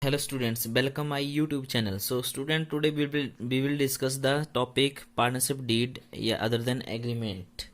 Hello students, welcome my YouTube channel. So student, today we will discuss the topic partnership deed, other than agreement.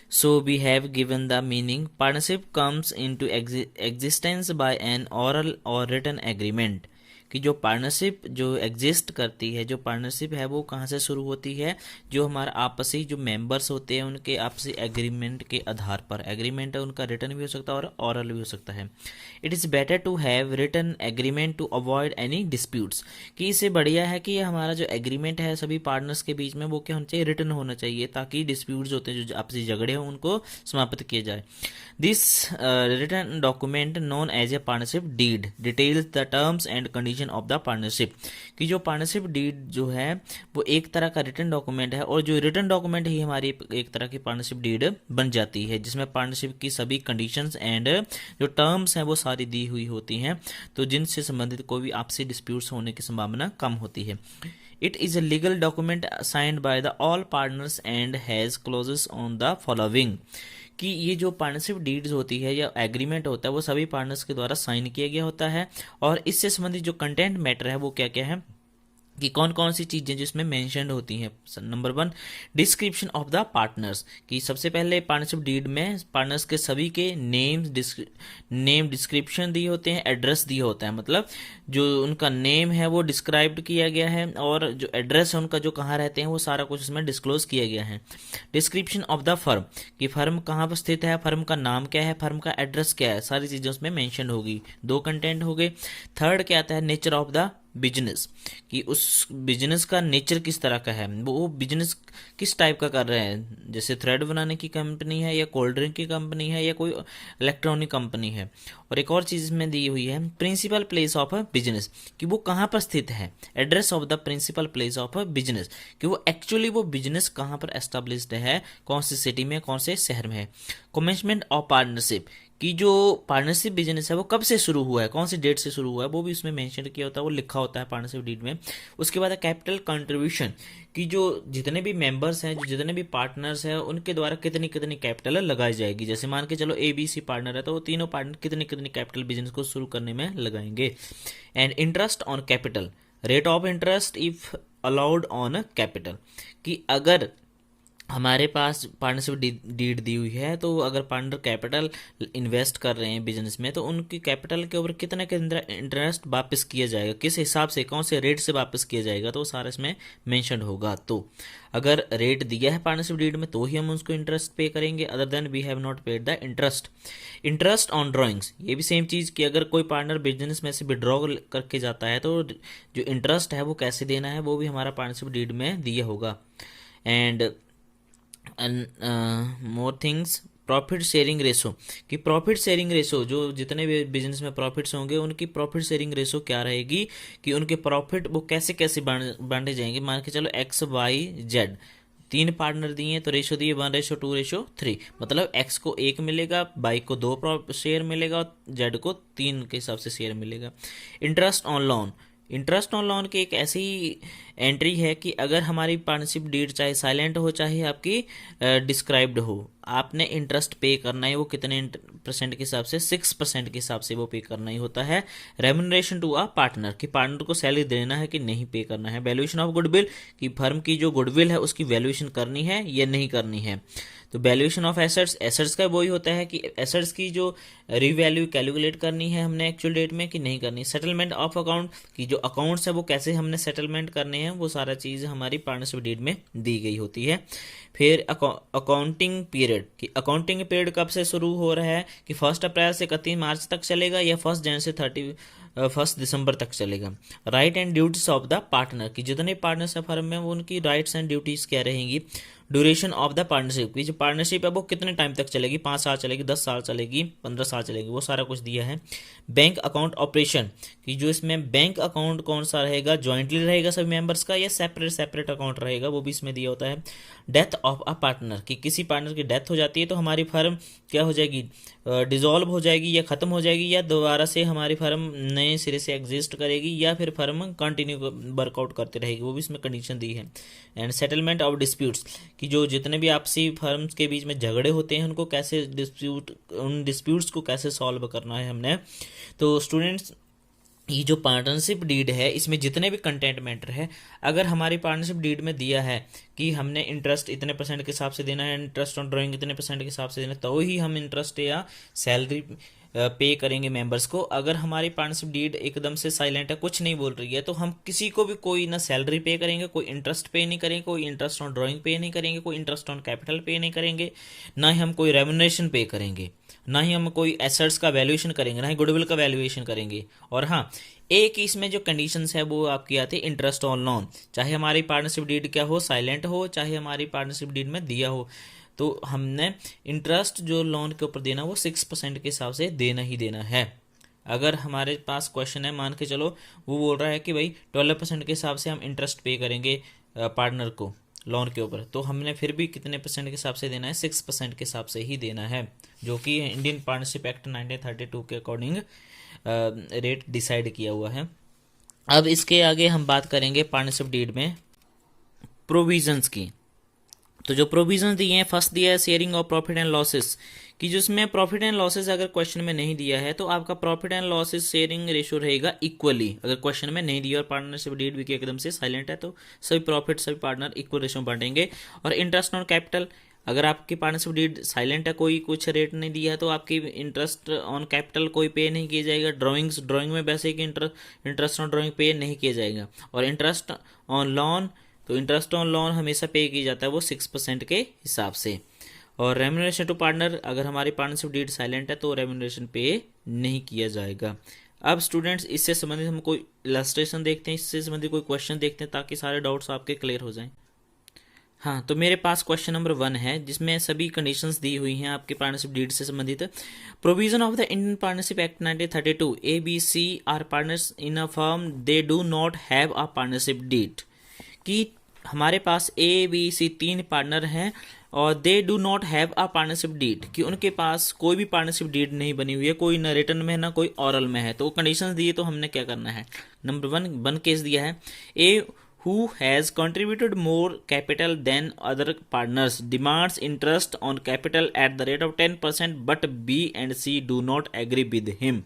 So we have given the meaning. Partnership comes into existence by an oral or written agreement. कि जो partnership जो exist करती है, जो partnership है वो कहाँ से शुरू होती है? जो हमारा आपसी जो मेंबर्स होते हैं उनके आपसी एग्रीमेंट के आधार पर। एग्रीमेंट है उनका रिटर्न भी हो सकता है और ऑरल भी हो सकता है। It is better to have written agreement to avoid any disputes, कि इससे बढ़िया है कि हमारा जो एग्रीमेंट है सभी पार्टनर्स के बीच में वो क्या होना चाहिए? रिटन होना चाहिए, ताकि डिस्प्यूट्स होते हैं जो आपसी झगड़े हों उनको समाप्त किया जाए। This written document known as a partnership deed details the terms and condition of the partnership. कि जो पार्टनरशिप डीड जो है वो एक तरह का रिटन डॉक्यूमेंट है, और जो रिटन डॉक्यूमेंट ही हमारी एक तरह की पार्टनरशिप डीड बन जाती है, जिसमें पार्टनरशिप की सभी कंडीशंस एंड जो टर्म्स हैं वो सारी दी हुई होती हैं, तो जिनसे संबंधित कोई भी आपसी डिस्प्यूट्स होने की संभावना कम होती है। It is a legal document signed by the all partners and has clauses on the following. कि ये जो पार्टनरशिप डीड्स होती है या एग्रीमेंट होता है वो सभी पार्टनर्स के द्वारा साइन किया गया होता है, और इससे संबंधित जो कंटेंट मैटर है वो क्या क्या है, कि कौन कौन सी चीज़ें जिसमें मेंशन्ड होती हैं। Number 1, description of the partners. कि सबसे पहले पार्टनरशिप डीड में पार्टनर्स के सभी के नेम डिस्क्रिप्शन दिए होते हैं, एड्रेस दिया होता है, मतलब जो उनका नेम है वो डिस्क्राइब्ड किया गया है, और जो एड्रेस है उनका जो कहाँ रहते हैं वो सारा कुछ उसमें डिस्क्लोज किया गया है। डिस्क्रिप्शन ऑफ द फर्म, कि फर्म कहाँ पर स्थित है, फर्म का नाम क्या है, फर्म का एड्रेस क्या है, सारी चीज़ें उसमें मेंशन होगी। 2 कंटेंट हो गए। थर्ड क्या आता है? नेचर ऑफ द बिजनेस, कि उस बिजनेस का नेचर किस तरह का है, वो बिजनेस किस टाइप का कर रहे हैं, जैसे थ्रेड बनाने की कंपनी है या कोल्ड ड्रिंक की कंपनी है या कोई इलेक्ट्रॉनिक कंपनी है। और एक और चीज़ इसमें दी हुई है, प्रिंसिपल प्लेस ऑफ बिजनेस, कि वो कहाँ पर स्थित है, address of the principal place of business, कि वो एक्चुअली वो बिजनेस कहाँ पर एस्टेब्लिश्ड है, कौन सी सिटी में, कौन से शहर में है। कमेंसमेंट ऑफ पार्टनरशिप, कि जो पार्टनरशिप बिजनेस है वो कब से शुरू हुआ है, कौन सी डेट से शुरू हुआ है, वो भी उसमें मेंशन किया होता है, वो लिखा होता है पार्टनरशिप डीड में। उसके बाद है कैपिटल कंट्रीब्यूशन, कि जो जितने भी मेंबर्स हैं, जो जितने भी पार्टनर्स हैं, उनके द्वारा कितनी कितनी कैपिटल लगाई जाएगी। जैसे मान के चलो ABC पार्टनर है, तो वो तीनों पार्टनर कितनी कितनी कैपिटल बिजनेस को शुरू करने में लगाएंगे। And interest on capital, rate of interest if allowed on capital, कि अगर हमारे पास पार्टनरशिप डीड दी हुई है, तो अगर पार्टनर कैपिटल इन्वेस्ट कर रहे हैं बिजनेस में, तो उनकी कैपिटल के ऊपर कितना कितना इंटरेस्ट वापस किया जाएगा, किस हिसाब से, कौन से रेट से वापस किया जाएगा, तो सारा इसमें मेंशन होगा। तो अगर रेट दिया है पार्टनरशिप डीड में तो ही हम उसको इंटरेस्ट पे करेंगे, other then we have not paid the interest. Interest on drawings, ये भी सेम चीज़, कि अगर कोई पार्टनर बिजनेस में से विड्रॉ करके जाता है तो जो इंटरेस्ट है वो कैसे देना है, वो भी हमारा पार्टनरशिप डीड में दिया होगा। And more things, profit sharing ratio, कि प्रॉफिट शेयरिंग रेशो, जो जितने भी बिजनेस में प्रॉफिट्स होंगे उनकी प्रॉफिट शेयरिंग रेशो क्या रहेगी, कि उनके प्रॉफिट वो कैसे कैसे बांटे जाएंगे। मान के चलो XYZ 3 पार्टनर दिए हैं, तो रेशो दिए 1:2:3, मतलब X को 1 मिलेगा, Y को 2 शेयर मिलेगा, और Z को 3 के हिसाब से शेयर मिलेगा। Interest on loan, interest on loan की एक ऐसी एंट्री है कि अगर हमारी पार्टनरशिप डीड चाहे साइलेंट हो चाहे आपकी डिस्क्राइब्ड हो, आपने इंटरेस्ट पे करना है, वो कितने % के हिसाब से, 6% के हिसाब से वो पे करना ही होता है। रेम्यूनरेशन टू अ पार्टनर, कि पार्टनर को सैलरी देना है कि नहीं पे करना है। वैल्यूएशन ऑफ गुडविल, कि फर्म की जो गुडविल है उसकी वैल्यूएशन करनी है या नहीं करनी है। तो वैल्यूएशन ऑफ एसेट्स, एसेट्स का वही होता है कि एसेट्स की जो रीवैल्यू कैलकुलेट करनी है हमने एक्चुअल डेट में कि नहीं करनी। सेटलमेंट ऑफ अकाउंट, कि जो अकाउंट्स है वो कैसे हमने सेटलमेंट करने हैं, वो सारा चीज़ हमारी पार्टनरशिप डीड में दी गई होती है। फिर अकाउंटिंग पीरियड, कि अकाउंटिंग पीरियड कब से शुरू हो रहा है, कि 1 अप्रैल से 31 मार्च तक चलेगा या 1 जनवरी से 1 दिसंबर तक चलेगा। Right and duties of the partner, कि जितने पार्टनर्स है फर्म में वो उनकी राइट्स एंड ड्यूटीज क्या रहेंगी। ड्यूरेशन ऑफ द पार्टनरशिप, की जो पार्टनरशिप है वो कितने टाइम तक चलेगी, 5 साल चलेगी, 10 साल चलेगी, 15 साल चलेगी, वो सारा कुछ दिया है। बैंक अकाउंट ऑपरेशन, कि जो इसमें बैंक अकाउंट कौन सा रहेगा, ज्वाइंटली रहेगा सभी मेंबर्स का या सेपरेट अकाउंट रहेगा, वो भी इसमें दिया होता है। डेथ ऑफ अ पार्टनर, कि किसी पार्टनर की डेथ हो जाती है तो हमारी फर्म क्या हो जाएगी, डिजॉल्व हो जाएगी या ख़त्म हो जाएगी, या दोबारा से हमारी फर्म नए सिरे से एग्जिस्ट करेगी, या फिर फर्म कंटिन्यू वर्कआउट करती रहेगी, वो भी इसमें कंडीशन दी है। एंड सेटलमेंट ऑफ डिस्प्यूट्स, कि जो जितने भी आपसी फर्म्स के बीच में झगड़े होते हैं उनको कैसे उन डिस्प्यूट्स को कैसे सॉल्व करना है हमने। तो स्टूडेंट्स, ये जो पार्टनरशिप डीड है इसमें जितने भी कंटेंट मैटर है, अगर हमारी पार्टनरशिप डीड में दिया है कि हमने इंटरेस्ट इतने परसेंट के हिसाब से देना है, इंटरेस्ट ऑन ड्राइंग इतने परसेंट के हिसाब से देना है, तो ही हम इंटरेस्ट या सैलरी पे करेंगे मेंबर्स को। अगर हमारी पार्टनरशिप डीड एकदम से साइलेंट है, कुछ नहीं बोल रही है, तो हम किसी को भी कोई ना सैलरी पे करेंगे, कोई इंटरेस्ट पे नहीं करेंगे, कोई इंटरेस्ट ऑन ड्राइंग पे नहीं करेंगे, कोई इंटरेस्ट ऑन कैपिटल पे नहीं करेंगे, ना ही हम कोई रेम्युनरेशन पे करेंगे, ना ही हम कोई एसेट्स का वैल्यूएशन करेंगे, ना ही गुडविल का वैल्यूएशन करेंगे। और हाँ, एक इसमें जो कंडीशंस है वो आपकी आती है इंटरेस्ट ऑन लोन, चाहे हमारी पार्टनरशिप डीड क्या हो, साइलेंट हो, चाहे हमारी पार्टनरशिप डीड में दिया हो, तो हमने इंटरेस्ट जो लोन के ऊपर देना वो 6% के हिसाब से देना ही देना है। अगर हमारे पास क्वेश्चन है, मान के चलो वो बोल रहा है कि भाई 12% के हिसाब से हम इंटरेस्ट पे करेंगे पार्टनर को लोन के ऊपर, तो हमने फिर भी कितने परसेंट के हिसाब से देना है, 6% के हिसाब से ही देना है, जो कि इंडियन पार्टनरशिप एक्ट 1932 के अकॉर्डिंग रेट डिसाइड किया हुआ है। अब इसके आगे हम बात करेंगे पार्टनरशिप डीड में प्रोविजंस की। तो जो प्रोविजन दिए हैं, फर्स्ट दिया है sharing of profit and losses, कि जिसमें प्रॉफिट एंड लॉसेस अगर क्वेश्चन में नहीं दिया है तो आपका profit and losses sharing ratio रहेगा इक्वली। अगर क्वेश्चन में नहीं दिया और पार्टनरशिप डीड भी एकदम से साइलेंट है तो सभी प्रॉफिट सभी पार्टनर इक्वल रेशियो में बांटेंगे। और इंटरेस्ट ऑन कैपिटल, अगर आपकी पार्टनरशिप डीड साइलेंट है, कोई कुछ रेट नहीं दिया है, तो आपकी इंटरेस्ट ऑन कैपिटल कोई पे नहीं किया जाएगा। ड्राइंग में वैसे कि इंटरेस्ट ऑन ड्राइंग पे नहीं किया जाएगा। और इंटरेस्ट ऑन लोन, तो इंटरेस्ट ऑन लोन हमेशा पे किया जाता है वो 6% के हिसाब से। और रेम्यूनरेशन टू पार्टनर, अगर हमारी पार्टनरशिप डीड साइलेंट है तो रेम्यूनरेशन पे नहीं किया जाएगा। अब स्टूडेंट्स, इससे संबंधित हम कोई इलस्ट्रेशन देखते हैं, इससे संबंधित कोई क्वेश्चन देखते हैं ताकि सारे डाउट्स आपके क्लियर हो जाएं। हाँ, तो मेरे पास क्वेश्चन नंबर 1 है जिसमें सभी कंडीशंस दी हुई हैं आपके पार्टनरशिप डीड से संबंधित। Provision of the Indian partnership act 1932, A B C are partners in a firm, they do not have a partnership deed, कि हमारे पास ए बी सी 3 पार्टनर हैं और they do not have a partnership deed, कि उनके पास कोई भी पार्टनरशिप डीड नहीं बनी हुई है, कोई ना रिटर्न में है ना कोई ऑरल में है। तो कंडीशंस दिए, तो हमने क्या करना है, नंबर 1 केस दिया है, ए who has contributed more capital than other partners demands interest on capital at the rate of 10% but B and C do not agree with him,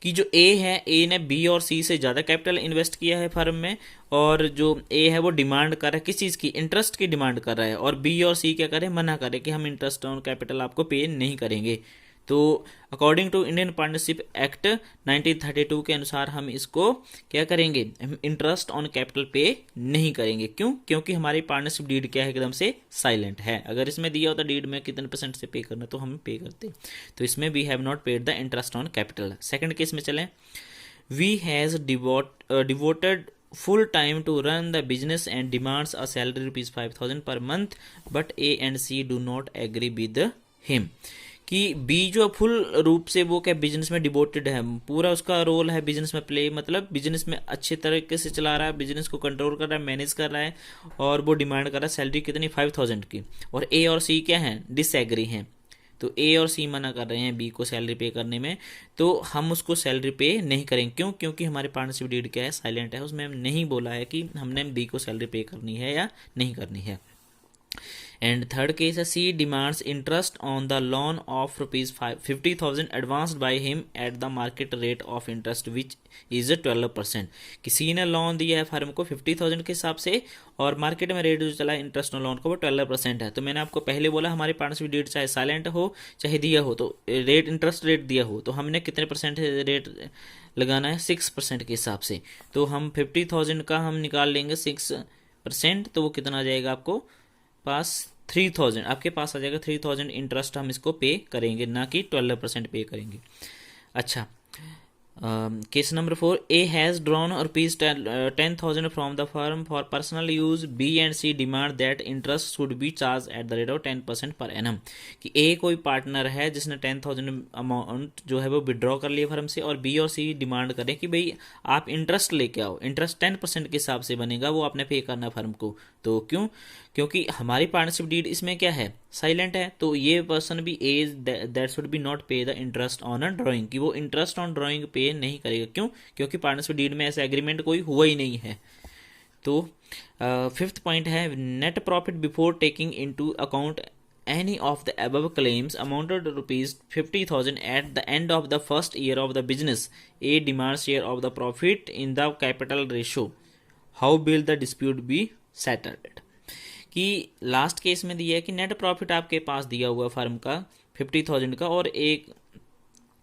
कि जो ए है, ए ने बी और सी से ज़्यादा कैपिटल इन्वेस्ट किया है फर्म में, और जो ए है वो डिमांड कर रहा है किस चीज़ की, इंटरेस्ट की डिमांड कर रहा है, और बी और सी क्या करें, मना करें कि हम इंटरेस्ट ऑन कैपिटल आपको पे नहीं करेंगे। तो according to Indian partnership act 1932 के अनुसार हम इसको क्या करेंगे, हम इंटरेस्ट ऑन कैपिटल पे नहीं करेंगे। क्यों? क्योंकि हमारी पार्टनरशिप डीड क्या है, एकदम से साइलेंट है। अगर इसमें दिया होता डीड में कितने परसेंट से पे करना, तो हम पे करते, तो इसमें we have not paid the interest on capital. Second case में चलें, we has devoted full time to run the business and demands a salary ₹5,000 per month but A and C do not agree with him, कि B जो full रूप से वो क्या business में devoted है, पूरा उसका रोल है बिजनेस में प्ले, मतलब बिजनेस में अच्छे तरीके से चला रहा है, बिजनेस को कंट्रोल कर रहा है, मैनेज कर रहा है, और वो डिमांड कर रहा है सैलरी कितनी, 5,000 की। और ए और सी क्या है, डिसएग्री हैं, तो ए और सी मना कर रहे हैं बी को सैलरी पे करने में, तो हम उसको सैलरी पे नहीं करेंगे। क्यों? क्योंकि हमारी पार्टनरशिप डीड क्या है, साइलेंट है, उसमें हम नहीं बोला है कि हमने बी को सैलरी पे करनी है या नहीं करनी है। And third case है, C demands interest on the loan of ₹50,000 advanced by him at the market rate of interest which is 12%, कि C ने लोन दिया है फर्म को 50,000 के हिसाब से, और मार्केट में रेट जो चला है इंटरेस्ट ऑन लोन का वो 12% है। तो मैंने आपको पहले बोला हमारी पार्टनरशिप डीड चाहे साइलेंट हो चाहे दिया हो, तो रेट इंटरेस्ट रेट दिया हो, तो हमने कितने परसेंट रेट लगाना है, 6% के हिसाब से। तो हम 50,000 का हम निकाल लेंगे 6%, तो वो कितना आ जाएगा आपको पास, 3,000 आपके पास आ जाएगा। 3,000 इंटरेस्ट हम इसको पे करेंगे, ना कि 12% पे करेंगे। अच्छा, case number 4, A has drawn ₹10,000 from the firm for personal use, B and C demand that interest should be charge at the rate of 10% per annum, कि ए कोई पार्टनर है जिसने 10,000 अमाउंट जो है वो विड्रॉ कर लिया फर्म से, और बी और सी डिमांड करें कि भाई आप इंटरेस्ट लेके आओ, इंटरेस्ट 10% के हिसाब से बनेगा, वो आपने पे करना फर्म को। तो क्यों? क्योंकि हमारी पार्टनरशिप डीड इसमें क्या है, साइलेंट है, तो ये पर्सन भी as that should be not pay the interest on a drawing, कि वो इंटरेस्ट ऑन ड्राइंग पे नहीं करेगा। क्यों? क्योंकि पार्टनरशिप डीड में ऐसा एग्रीमेंट कोई हुआ ही नहीं है। तो फिफ्थ पॉइंट है, net profit before taking into account any of the above claims amounted to rupees 50,000 at the end of the first year of the business, A demands share of the profit in the capital ratio. How will the dispute be settled? कि last case में दिया है कि net profit आपके पास दिया हुआ firm का 50,000 का, और एक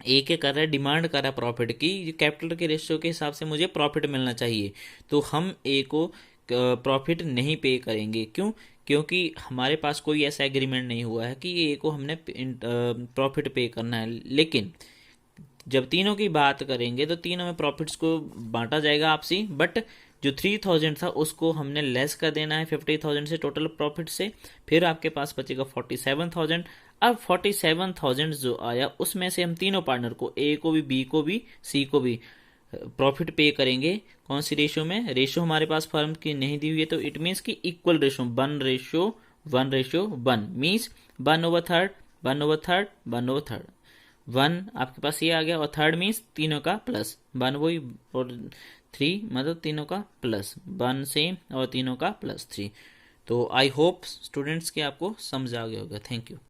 क्या कर रहा है, डिमांड कर रहा है प्रॉफिट की, कैपिटल के रेशियो के हिसाब से मुझे प्रॉफिट मिलना चाहिए, तो हम ए को प्रॉफिट नहीं पे करेंगे। क्यों? क्योंकि हमारे पास कोई ऐसा एग्रीमेंट नहीं हुआ है कि ए को हमने प्रॉफिट पे करना है। लेकिन जब तीनों की बात करेंगे तो तीनों में प्रॉफिट्स को बांटा जाएगा आपसी, बट जो 3,000 था उसको हमने लेस कर देना है 50,000 से, टोटल प्रॉफिट से। फिर आपके पास बचेगा 47,000। अब 47,000 जो आया उसमें से हम तीनों पार्टनर को, ए को भी, बी को भी, सी को भी प्रॉफिट पे करेंगे। कौन सी रेशियो में? रेशियो हमारे पास फर्म की नहीं दी हुई है, तो इट मीन्स की इक्वल रेशियो, 1:1 मीन्स 1/3, 1/3, 1/3। 1 आपके पास ये आ गया, और थर्ड मीन्स तीनों का प्लस 1, वही, और 3 मतलब तीनों का प्लस 1 सेम, और तीनों का प्लस 3। तो आई होप स्टूडेंट्स के आपको समझ आ गया होगा। Thank you.